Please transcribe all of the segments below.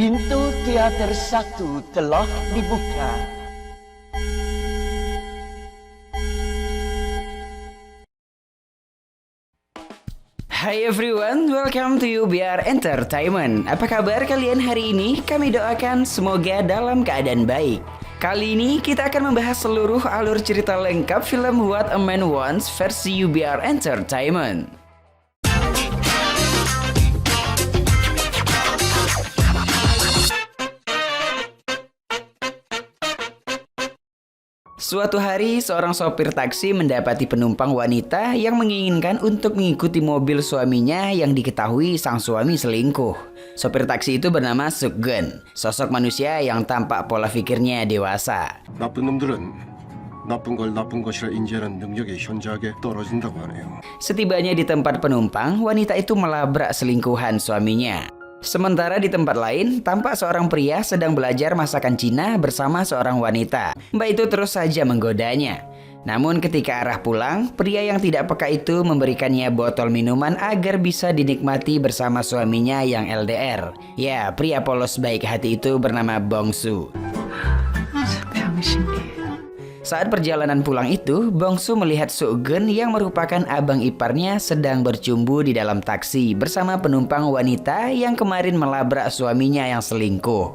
Pintu teater 1 telah dibuka. Hai everyone, welcome to UBR Entertainment. Apa kabar kalian hari ini? Kami doakan semoga dalam keadaan baik. Kali ini kita akan membahas seluruh alur cerita lengkap film What a Man Wants versi UBR Entertainment. Suatu hari, seorang sopir taksi mendapati penumpang wanita yang menginginkan untuk mengikuti mobil suaminya yang diketahui sang suami selingkuh. Sopir taksi itu bernama Suk-gun, sosok manusia yang tampak pola pikirnya dewasa. 나쁜 놈들은 나쁜 걸 나쁜 것이라 인지하는 능력이 현저하게 떨어진다고 하네요. Setibanya di tempat penumpang, wanita itu melabrak selingkuhan suaminya. Sementara di tempat lain, tampak seorang pria sedang belajar masakan Cina bersama seorang wanita. Mbak itu terus saja menggodanya. Namun ketika arah pulang, pria yang tidak peka itu memberikannya botol minuman agar bisa dinikmati bersama suaminya yang LDR. Ya, pria polos baik hati itu bernama Bong-su. Saat perjalanan pulang itu, Bong-su melihat Suk-gun yang merupakan abang iparnya sedang bercumbu di dalam taksi bersama penumpang wanita yang kemarin melabrak suaminya yang selingkuh.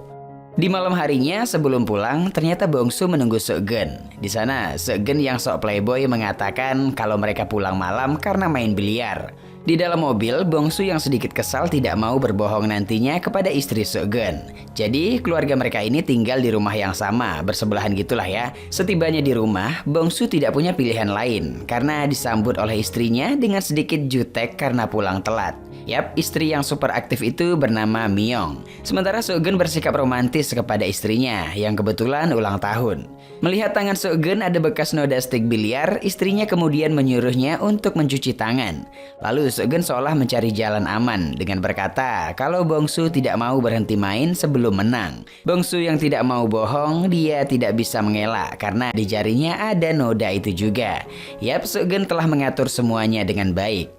Di malam harinya sebelum pulang, ternyata Bong-su menunggu Suk-gun. Di sana, Suk-gun yang sok playboy mengatakan kalau mereka pulang malam karena main biliar. Di dalam mobil, Bong-su yang sedikit kesal tidak mau berbohong nantinya kepada istri Suk-gun. Jadi, keluarga mereka ini tinggal di rumah yang sama, bersebelahan gitulah ya. Setibanya di rumah, Bong-su tidak punya pilihan lain karena disambut oleh istrinya dengan sedikit jutek karena pulang telat. Yap, istri yang super aktif itu bernama Myung. Sementara Suk-gun bersikap romantis kepada istrinya yang kebetulan ulang tahun. Melihat tangan Suk-gun ada bekas noda stik biliar, istrinya kemudian menyuruhnya untuk mencuci tangan. Lalu Suk-gun seolah mencari jalan aman dengan berkata kalau Bong-su tidak mau berhenti main sebelum menang. Bong-su yang tidak mau bohong, dia tidak bisa mengelak karena di jarinya ada noda itu juga. Yap, Suk-gun telah mengatur semuanya dengan baik.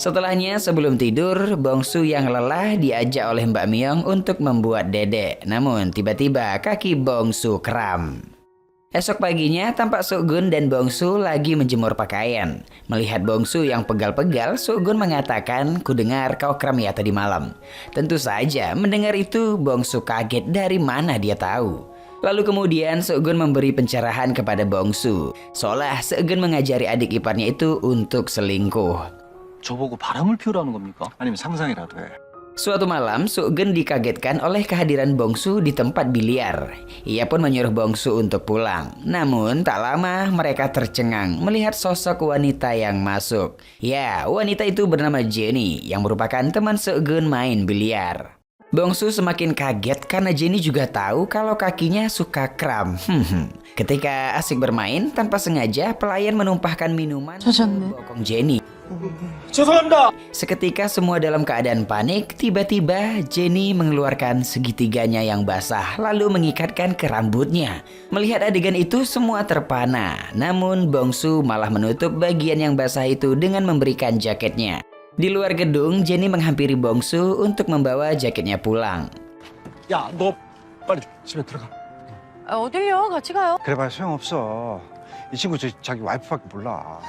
Setelahnya sebelum tidur, Bong-su yang lelah diajak oleh Mbak Myung untuk membuat dedek. Namun tiba-tiba kaki Bong-su kram. Esok paginya tampak Suk-gun dan Bong-su lagi menjemur pakaian. Melihat Bong-su yang pegal-pegal, Suk-gun mengatakan, "Kudengar kau kram ya tadi malam." Tentu saja mendengar itu Bong-su kaget dari mana dia tahu. Lalu kemudian Suk-gun memberi pencerahan kepada Bong-su. Seolah Suk-gun mengajari adik iparnya itu untuk selingkuh. 저보고 바람을 피우라는 겁니까? 아니면 상상이라도 해. Suatu malam, Suk-gun dikagetkan oleh kehadiran Bong-su di tempat biliar. Ia pun menyuruh Bong-su untuk pulang. Namun, tak lama mereka tercengang melihat sosok wanita yang masuk. Ya, wanita itu bernama Jenny, yang merupakan teman Suk-gun main biliar. Bong-su semakin kaget karena Jenny juga tahu kalau kakinya suka kram. Ketika asik bermain, tanpa sengaja pelayan menumpahkan minuman ke bokong Jenny. Seketika semua dalam keadaan panik, tiba-tiba Jenny mengeluarkan segitiganya yang basah lalu mengikatkan ke rambutnya. Melihat adegan itu semua terpana, namun Bong-su malah menutup bagian yang basah itu dengan memberikan jaketnya. Di luar gedung, Jenny menghampiri Bong-su untuk membawa jaketnya pulang. 야, 너 빨리 집에 들어가. 어딜요? 같이 가요. 그래봐야 소용없어. 이 친구 자기 와이프밖에 몰라.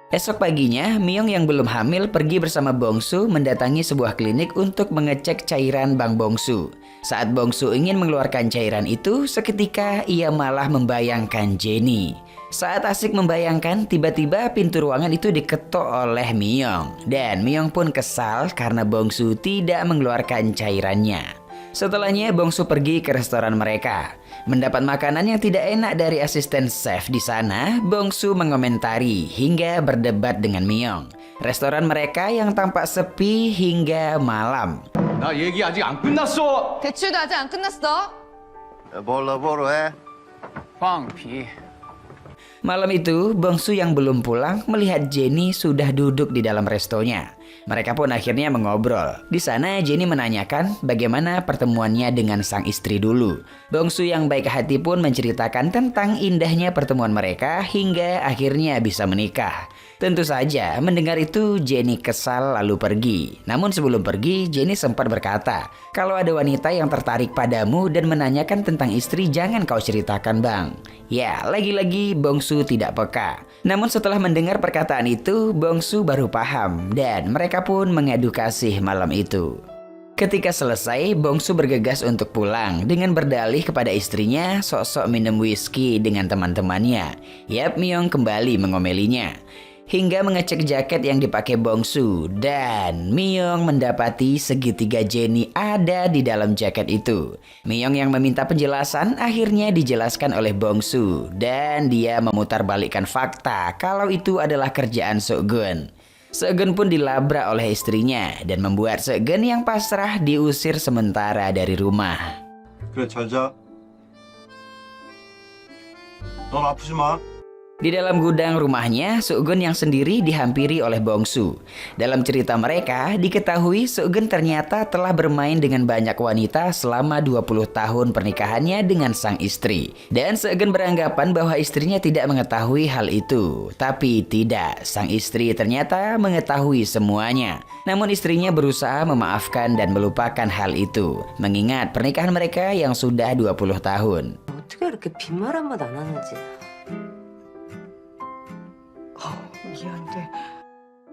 Esok paginya, Myung yang belum hamil pergi bersama Bong-su mendatangi sebuah klinik untuk mengecek cairan Bang Bong-su. Saat Bong-su ingin mengeluarkan cairan itu, seketika ia malah membayangkan Jenny. Saat asik membayangkan, tiba-tiba pintu ruangan itu diketok oleh Myung. Dan Myung pun kesal karena Bong-su tidak mengeluarkan cairannya. Setelahnya Bong-su pergi ke restoran mereka. Mendapat makanan yang tidak enak dari asisten chef di sana, Bong-su mengomentari hingga berdebat dengan Myung. Restoran mereka yang tampak sepi hingga malam. 나 얘기 아직 안 끝났어. 대출도 아직 안 끝났어. 뭐로 해? 황피. Malam itu, Bong-su yang belum pulang melihat Jenny sudah duduk di dalam restonya. Mereka pun akhirnya mengobrol. Di sana Jenny menanyakan bagaimana pertemuannya dengan sang istri dulu. Bongsu yang baik hati pun menceritakan tentang indahnya pertemuan mereka hingga akhirnya bisa menikah. Tentu saja mendengar itu Jenny kesal lalu pergi. Namun sebelum pergi Jenny sempat berkata, "Kalau ada wanita yang tertarik padamu dan menanyakan tentang istri jangan kau ceritakan bang." Ya, lagi-lagi Bongsu tidak peka. Namun setelah mendengar perkataan itu Bongsu baru paham dan mereka pun mengadu kasih malam itu. Ketika selesai, Bongsu bergegas untuk pulang dengan berdalih kepada istrinya sok-sok minum whisky dengan teman-temannya. Yap, Myung kembali mengomelinya. Hingga mengecek jaket yang dipakai Bongsu dan Myung mendapati segitiga Jenny ada di dalam jaket itu. Myung yang meminta penjelasan akhirnya dijelaskan oleh Bongsu dan dia memutarbalikkan fakta kalau itu adalah kerjaan Seokgun. Seokgun pun dilabrak oleh istrinya dan membuat Seokgun yang pasrah diusir sementara dari rumah. 그래 잘 자. 넌 아프지 마. Di dalam gudang rumahnya, Seokgun yang sendiri dihampiri oleh Bongsu. Dalam cerita mereka, diketahui Seokgun ternyata telah bermain dengan banyak wanita selama 20 tahun pernikahannya dengan sang istri. Dan Seokgun beranggapan bahwa istrinya tidak mengetahui hal itu. Tapi tidak, sang istri ternyata mengetahui semuanya. Namun istrinya berusaha memaafkan dan melupakan hal itu, mengingat pernikahan mereka yang sudah 20 tahun. 어떻게 이렇게 빈말 한마디 안 하는지. 미안해.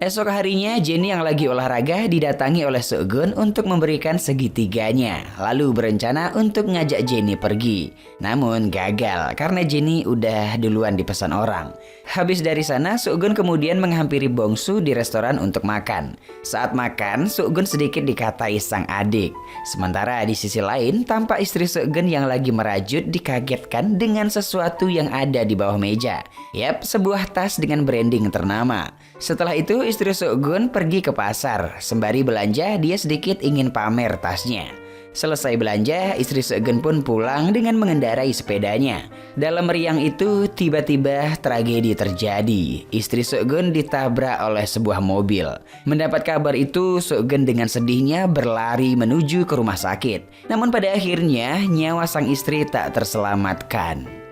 Esok harinya Jenny yang lagi olahraga didatangi oleh Seokgun untuk memberikan segitiganya. Lalu berencana untuk ngajak Jenny pergi. Namun gagal karena Jenny udah duluan dipesan orang. Habis dari sana Seokgun kemudian menghampiri Bongsu di restoran untuk makan. Saat makan Seokgun sedikit dikatai sang adik. Sementara di sisi lain tampak istri Seokgun yang lagi merajut dikagetkan dengan sesuatu yang ada di bawah meja. Yap, sebuah tas dengan branding ternama. Setelah itu istri Seokgun pergi ke pasar. Sembari belanja dia sedikit ingin pamer tasnya. Selesai belanja, istri Seokgun pun pulang dengan mengendarai sepedanya. Dalam meriang itu, tiba-tiba tragedi terjadi. Istri Seokgun ditabrak oleh sebuah mobil. Mendapat kabar itu, Seokgun dengan sedihnya berlari menuju ke rumah sakit. Namun pada akhirnya, nyawa sang istri tak terselamatkan.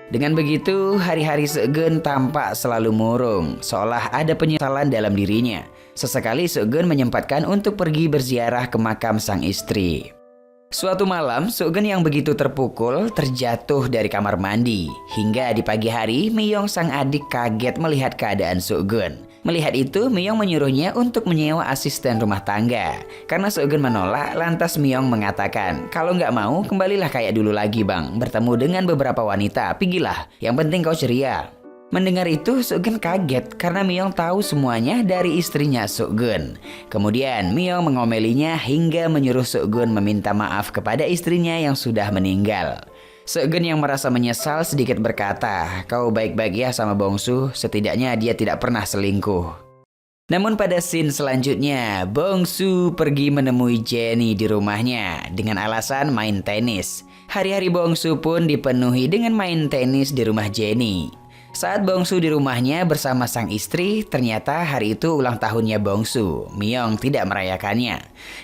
Dengan begitu, hari-hari Seokgun tampak selalu murung, seolah ada penyesalan dalam dirinya. Sesekali Seokgun menyempatkan untuk pergi berziarah ke makam sang istri. Suatu malam, Seokgun yang begitu terpukul terjatuh dari kamar mandi. Hingga di pagi hari, Myung sang adik kaget melihat keadaan Seokgun. Melihat itu, Myung menyuruhnya untuk menyewa asisten rumah tangga. Karena Seokgun menolak, lantas Myung mengatakan, "Kalau nggak mau, kembalilah kayak dulu lagi bang. Bertemu dengan beberapa wanita, pergilah. Yang penting kau ceria." Mendengar itu, Seokgun kaget karena Myung tahu semuanya dari istrinya Seokgun. Kemudian Myung mengomelinya hingga menyuruh Seokgun meminta maaf kepada istrinya yang sudah meninggal. Seokgun yang merasa menyesal sedikit berkata, "Kau baik-baik ya sama Bongsu, setidaknya dia tidak pernah selingkuh." Namun pada scene selanjutnya, Bongsu pergi menemui Jenny di rumahnya dengan alasan main tenis. Hari-hari Bongsu pun dipenuhi dengan main tenis di rumah Jenny. Saat Bongsu di rumahnya bersama sang istri, ternyata hari itu ulang tahunnya Bongsu. Myung tidak merayakannya.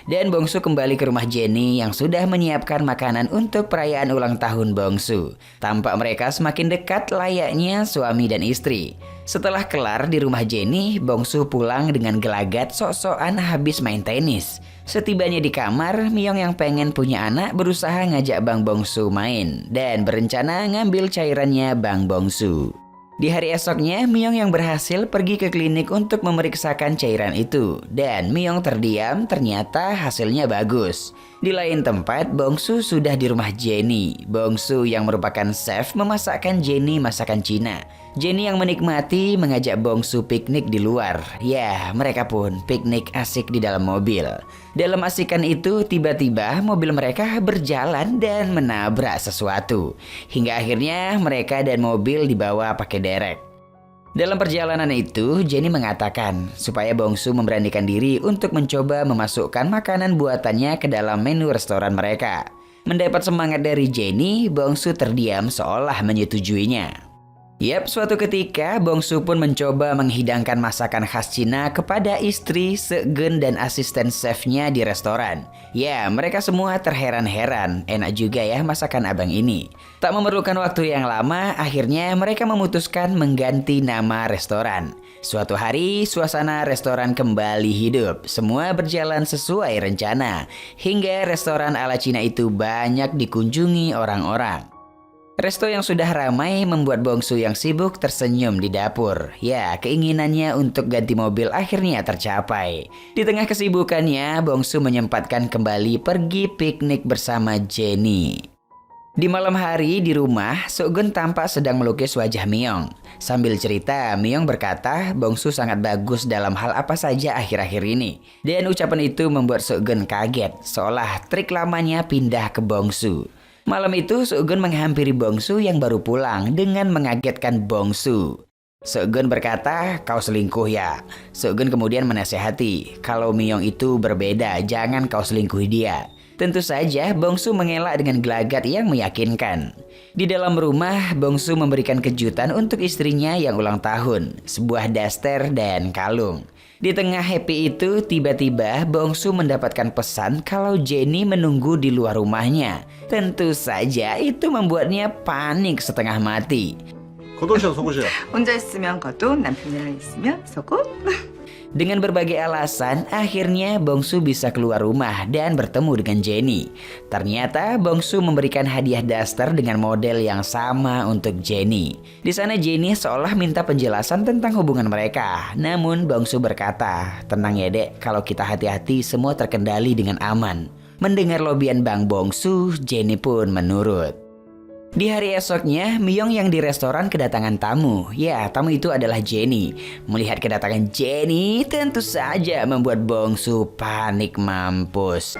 Dan Bongsu kembali ke rumah Jenny yang sudah menyiapkan makanan untuk perayaan ulang tahun Bongsu. Tampak mereka semakin dekat layaknya suami dan istri. Setelah kelar di rumah Jenny, Bongsu pulang dengan gelagat sok-sokan habis main tenis. Setibanya di kamar, Myung yang pengen punya anak berusaha ngajak Bang Bongsu main dan berencana ngambil cairannya Bang Bongsu. Di hari esoknya, Myung yang berhasil pergi ke klinik untuk memeriksakan cairan itu. Dan Myung terdiam, ternyata hasilnya bagus. Di lain tempat, Bongsu sudah di rumah Jenny. Bongsu yang merupakan chef memasakkan Jenny masakan Cina. Jenny yang menikmati mengajak Bongsu piknik di luar. Ya, mereka pun piknik asik di dalam mobil. Dalam asikan itu, tiba-tiba mobil mereka berjalan dan menabrak sesuatu. Hingga akhirnya mereka dan mobil dibawa pakai derek. Dalam perjalanan itu, Jenny mengatakan supaya Bongsu memberanikan diri untuk mencoba memasukkan makanan buatannya ke dalam menu restoran mereka. Mendapat semangat dari Jenny, Bongsu terdiam seolah menyetujuinya. Yap, suatu ketika Bongsu pun mencoba menghidangkan masakan khas Cina kepada istri, Seokgeun dan asisten chefnya di restoran. Ya, mereka semua terheran-heran, enak juga ya masakan abang ini. Tak memerlukan waktu yang lama, akhirnya mereka memutuskan mengganti nama restoran. Suatu hari, suasana restoran kembali hidup. Semua berjalan sesuai rencana, hingga restoran ala Cina itu banyak dikunjungi orang-orang. Resto yang sudah ramai membuat Bongsu yang sibuk tersenyum di dapur. Ya, keinginannya untuk ganti mobil akhirnya tercapai. Di tengah kesibukannya, Bongsu menyempatkan kembali pergi piknik bersama Jenny. Di malam hari di rumah, Seokgeun tampak sedang melukis wajah Myeong. Sambil cerita, Myeong berkata Bongsu sangat bagus dalam hal apa saja akhir-akhir ini. Dan ucapan itu membuat Seokgeun kaget, seolah trik lamanya pindah ke Bongsu. Malam itu Seokgeun menghampiri Bongsu yang baru pulang dengan mengagetkan Bongsu. Seokgeun berkata, "Kau selingkuh ya?" Seokgeun kemudian menasehati, "Kalau Myeong itu berbeda, jangan kau selingkuhi dia." Tentu saja Bongsu mengelak dengan gelagat yang meyakinkan. Di dalam rumah, Bongsu memberikan kejutan untuk istrinya yang ulang tahun, sebuah daster dan kalung. Di tengah happy itu, tiba-tiba Bongsu mendapatkan pesan kalau Jenny menunggu di luar rumahnya. Tentu saja itu membuatnya panik setengah mati. 겉옷이야 속옷이야? 혼자 있으면 겉옷, 남편이랑 있으면 속옷. Dengan berbagai alasan, akhirnya Bongsu bisa keluar rumah dan bertemu dengan Jenny. Ternyata Bongsu memberikan hadiah daster dengan model yang sama untuk Jenny. Di sana Jenny seolah minta penjelasan tentang hubungan mereka. Namun Bongsu berkata, "Tenang ya dek, kalau kita hati-hati semua terkendali dengan aman." Mendengar lobian Bang Bongsu, Jenny pun menurut. Di hari esoknya, Myeong yang di restoran kedatangan tamu. Ya, tamu itu adalah Jenny. Melihat kedatangan Jenny, tentu saja membuat Bongsu panik mampus.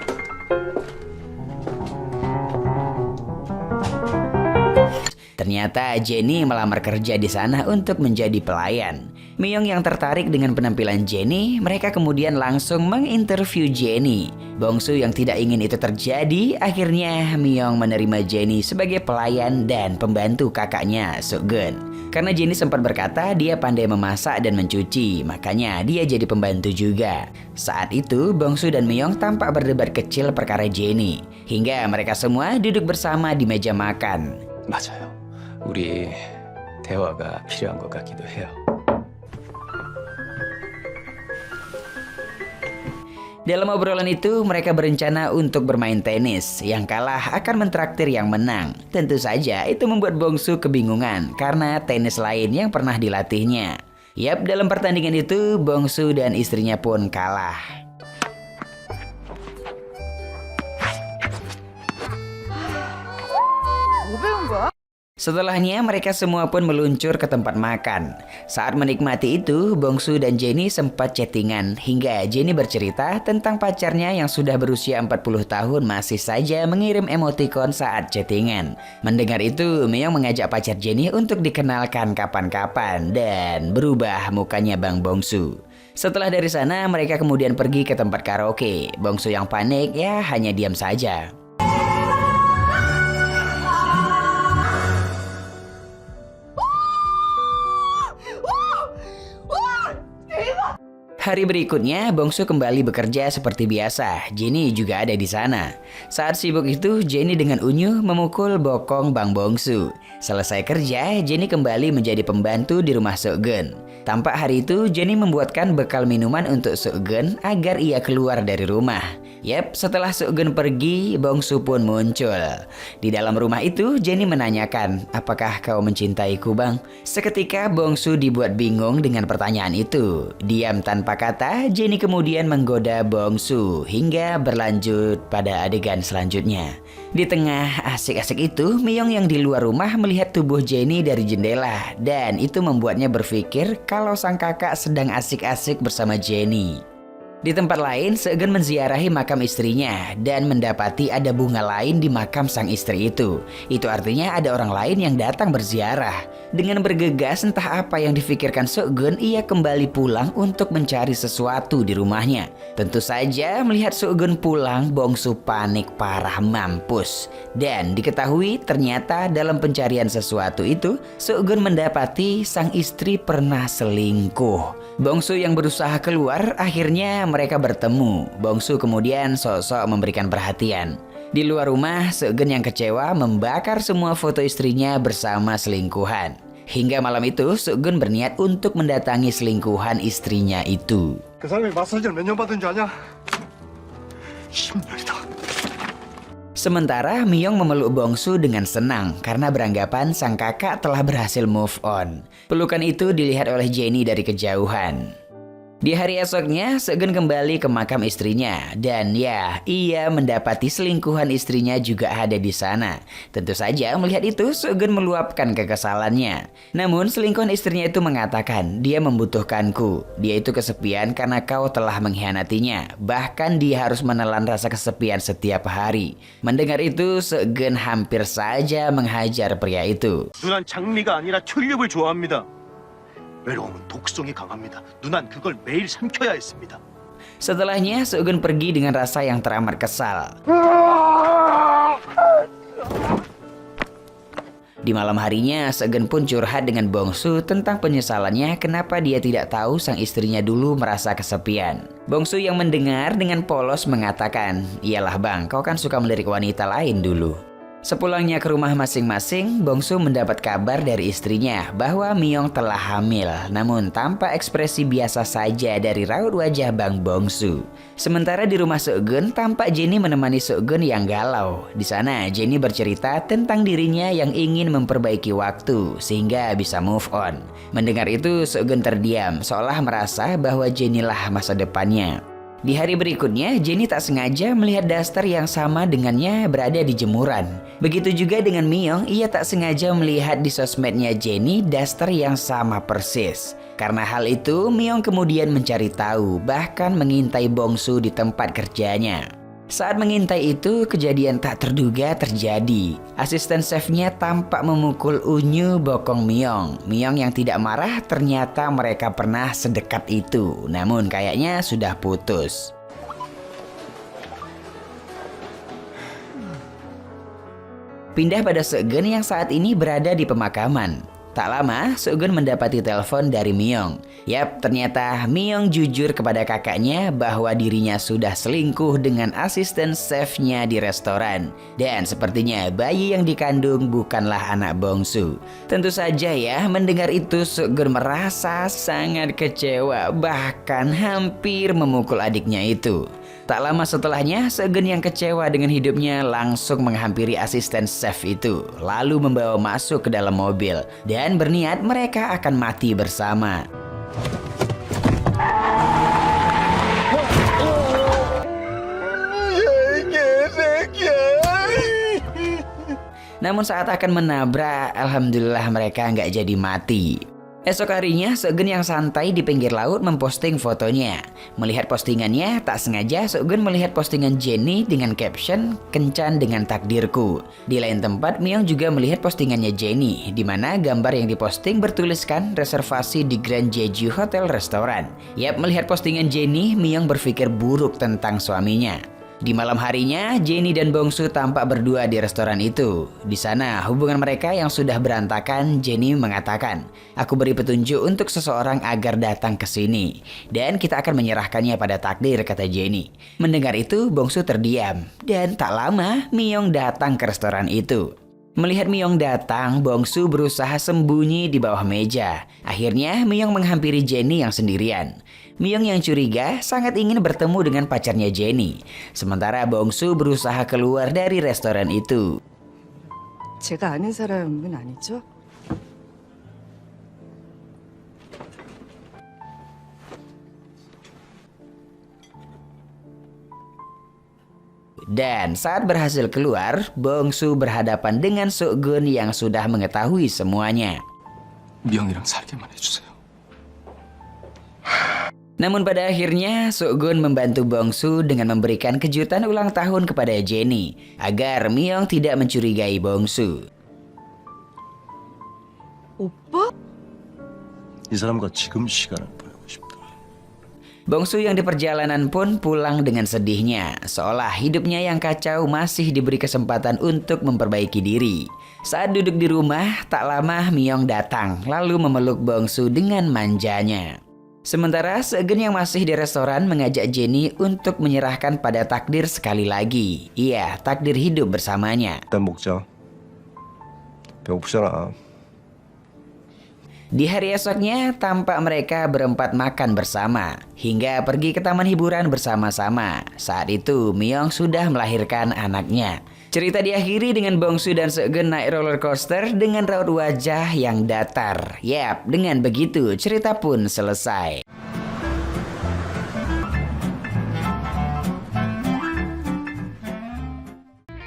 Ternyata Jenny melamar kerja di sana untuk menjadi pelayan. Myeong yang tertarik dengan penampilan Jenny, mereka kemudian langsung menginterview Jenny. Bongsu yang tidak ingin itu terjadi, akhirnya Myeong menerima Jenny sebagai pelayan dan pembantu kakaknya, Seokgeun. Karena Jenny sempat berkata dia pandai memasak dan mencuci, makanya dia jadi pembantu juga. Saat itu, Bongsu dan Myeong tampak berdebat kecil perkara Jenny, hingga mereka semua duduk bersama di meja makan. 맞아요. 우리 대화가 필요한 것 같기도 해요. Dalam obrolan itu, mereka berencana untuk bermain tenis. Yang kalah akan mentraktir yang menang. Tentu saja itu membuat Bongsu kebingungan karena tenis lain yang pernah dilatihnya. Yap, dalam pertandingan itu, Bongsu dan istrinya pun kalah. Setelahnya mereka semua pun meluncur ke tempat makan. Saat menikmati itu, Bongsu dan Jenny sempat chattingan hingga Jenny bercerita tentang pacarnya yang sudah berusia 40 tahun masih saja mengirim emoticon saat chattingan. Mendengar itu, Myeong mengajak pacar Jenny untuk dikenalkan kapan-kapan dan berubah mukanya Bang Bongsu. Setelah dari sana, mereka kemudian pergi ke tempat karaoke. Bongsu yang panik ya hanya diam saja. Hari berikutnya, Bongsu kembali bekerja seperti biasa. Jenny juga ada di sana. Saat sibuk itu, Jenny dengan unyu memukul bokong Bang Bongsu. Selesai kerja, Jenny kembali menjadi pembantu di rumah Seokgeun. Tampak hari itu, Jenny membuatkan bekal minuman untuk Seokgeun agar ia keluar dari rumah. Yap, setelah Seokgeun pergi, Bongsu pun muncul. Di dalam rumah itu, Jenny menanyakan, "Apakah kau mencintaiku, Bang?" Seketika Bongsu dibuat bingung dengan pertanyaan itu. Diam tanpa kata, Jenny kemudian menggoda Bongsu hingga berlanjut pada adegan selanjutnya. Di tengah asik-asik itu, Myeong yang di luar rumah melihat tubuh Jenny dari jendela dan itu membuatnya berpikir kalau sang kakak sedang asik-asik bersama Jenny. Di tempat lain, Seegeun menziarahi makam istrinya dan mendapati ada bunga lain di makam sang istri itu. Itu artinya ada orang lain yang datang berziarah. Dengan bergegas entah apa yang difikirkan Seegeun, ia kembali pulang untuk mencari sesuatu di rumahnya. Tentu saja melihat Seegeun pulang, Bongsu panik parah mampus. Dan diketahui ternyata dalam pencarian sesuatu itu, Seegeun mendapati sang istri pernah selingkuh. Bongsu yang berusaha keluar, akhirnya mereka bertemu. Bongsu kemudian sok-sok memberikan perhatian. Di luar rumah, Seegeun yang kecewa membakar semua foto istrinya bersama selingkuhan. Hingga malam itu, Seegeun berniat untuk mendatangi selingkuhan istrinya itu. 그 사람이 마사지를 몇 년 받은 줄 아냐? 10년이다. Sementara Myung memeluk Bongsu dengan senang karena beranggapan sang kakak telah berhasil move on. Pelukan itu dilihat oleh Jennie dari kejauhan. Di hari esoknya, Seegeun kembali ke makam istrinya dan ya, ia mendapati selingkuhan istrinya juga ada di sana. Tentu saja melihat itu, Seegeun meluapkan kekesalannya. Namun selingkuhan istrinya itu mengatakan, dia membutuhkanku. Dia itu kesepian karena kau telah mengkhianatinya. Bahkan dia harus menelan rasa kesepian setiap hari. Mendengar itu, Seegeun hampir saja menghajar pria itu. 누난 장미가 아니라 튤립을 좋아합니다. 외로움은 독성이 강합니다. 누난 그걸 매일 삼켜야 했습니다. Setelahnya, Seegeun pergi dengan rasa yang teramat kesal. Di malam harinya, Seegeun pun curhat dengan Bongsu tentang penyesalannya kenapa dia tidak tahu sang istrinya dulu merasa kesepian. Bongsu yang mendengar dengan polos mengatakan, "Iyalah bang, kau kan suka melirik wanita lain dulu." Sepulangnya ke rumah masing-masing, Bongsu mendapat kabar dari istrinya bahwa Myung telah hamil, namun tanpa ekspresi biasa saja dari raut wajah Bang Bongsu. Sementara di rumah Seegeun, tampak Jennie menemani Seegeun yang galau. Di sana, Jennie bercerita tentang dirinya yang ingin memperbaiki waktu sehingga bisa move on. Mendengar itu, Seegeun terdiam, seolah merasa bahwa Jennie lah masa depannya. Di hari berikutnya, Jennie tak sengaja melihat daster yang sama dengannya berada di jemuran. Begitu juga dengan Myung, ia tak sengaja melihat di sosmednya Jennie daster yang sama persis. Karena hal itu, Myung kemudian mencari tahu, bahkan mengintai Bongsu di tempat kerjanya. Saat mengintai itu, kejadian tak terduga terjadi. Asisten chefnya tampak memukul unyu bokong Myung. Myung yang tidak marah, ternyata mereka pernah sedekat itu. Namun kayaknya sudah putus. Pindah pada Seegeun yang saat ini berada di pemakaman. Tak lama, Seegeun mendapati telepon dari Myung. Yap, ternyata Myung jujur kepada kakaknya bahwa dirinya sudah selingkuh dengan asisten chefnya di restoran. Dan sepertinya bayi yang dikandung bukanlah anak Bongsu. Tentu saja ya, mendengar itu Seegeun merasa sangat kecewa, bahkan hampir memukul adiknya itu. Tak lama setelahnya, Seegeun yang kecewa dengan hidupnya langsung menghampiri asisten chef itu, lalu membawa masuk ke dalam mobil dan berniat mereka akan mati bersama. Namun saat akan menabrak, alhamdulillah mereka nggak jadi mati. Esok harinya, Seegeun yang santai di pinggir laut memposting fotonya. Melihat postingannya, tak sengaja Seegeun melihat postingan Jennie dengan caption "Kencan dengan takdirku". Di lain tempat, Myung juga melihat postingannya Jennie, di mana gambar yang diposting bertuliskan reservasi di Grand Jeju Hotel Restoran. Yap, melihat postingan Jennie, Myung berpikir buruk tentang suaminya. Di malam harinya, Jennie dan Bongsu tampak berdua di restoran itu. Di sana, hubungan mereka yang sudah berantakan, Jennie mengatakan, "Aku beri petunjuk untuk seseorang agar datang ke sini. Dan kita akan menyerahkannya pada takdir," kata Jennie. Mendengar itu, Bongsu terdiam. Dan tak lama, Myung datang ke restoran itu. Melihat Myung datang, Bongsu berusaha sembunyi di bawah meja. Akhirnya, Myung menghampiri Jennie yang sendirian. Myung yang curiga sangat ingin bertemu dengan pacarnya Jennie. Sementara Bongsu berusaha keluar dari restoran itu. 제가 아는 사람은 아니죠? Dan saat berhasil keluar, Bongsu berhadapan dengan Seegeun yang sudah mengetahui semuanya. 미영이랑 살게만 해주세요. Namun pada akhirnya Soo-gun membantu Bong-su dengan memberikan kejutan ulang tahun kepada Jenny agar Myung tidak mencurigai Bong-su. 오빠? 이 사람과 지금 시간을 보내고 싶다. Bong-su yang di perjalanan pun pulang dengan sedihnya, seolah hidupnya yang kacau masih diberi kesempatan untuk memperbaiki diri. Saat duduk di rumah, tak lama Myung datang lalu memeluk Bong-su dengan manjanya. Sementara Seo-gun yang masih di restoran mengajak Jenny untuk menyerahkan pada takdir sekali lagi. Iya, takdir hidup bersamanya. 일단 먹자. 배고프잖아. Di hari esoknya, tampak mereka berempat makan bersama, hingga pergi ke taman hiburan bersama-sama. Saat itu, Myung sudah melahirkan anaknya. Cerita diakhiri dengan Bong-su dan Seo-gun naik roller coaster dengan raut wajah yang datar. Yap, dengan begitu cerita pun selesai.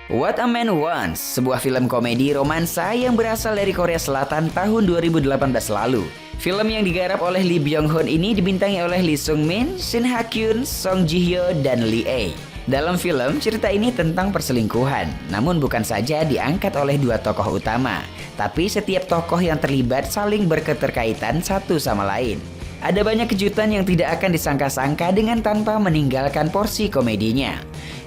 What a Man Wants, sebuah film komedi romansa yang berasal dari Korea Selatan tahun 2018 lalu. Film yang digarap oleh Lee Byung-hun ini dibintangi oleh Lee Sung-min, Shin Ha-kyun, Song Ji-hyo, dan Lee Ae. Dalam film, cerita ini tentang perselingkuhan, namun bukan saja diangkat oleh dua tokoh utama, tapi setiap tokoh yang terlibat saling berketerkaitan satu sama lain. Ada banyak kejutan yang tidak akan disangka-sangka dengan tanpa meninggalkan porsi komedinya.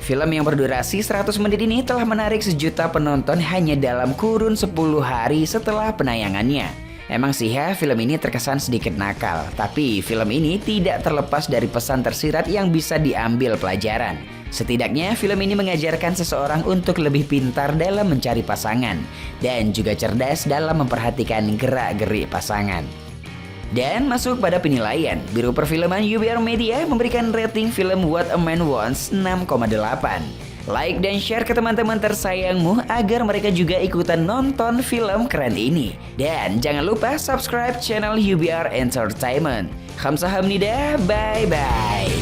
Film yang berdurasi 100 menit ini telah menarik sejuta penonton hanya dalam kurun 10 hari setelah penayangannya. Emang sih ya, film ini terkesan sedikit nakal, tapi film ini tidak terlepas dari pesan tersirat yang bisa diambil pelajaran. Setidaknya film ini mengajarkan seseorang untuk lebih pintar dalam mencari pasangan dan juga cerdas dalam memperhatikan gerak-gerik pasangan. Dan masuk pada penilaian, Biro Perfilman UBR Media memberikan rating film What a Man Wants 6,8. Like dan share ke teman-teman tersayangmu agar mereka juga ikutan nonton film keren ini. Dan jangan lupa subscribe channel UBR Entertainment. Kamsahamnida, bye-bye.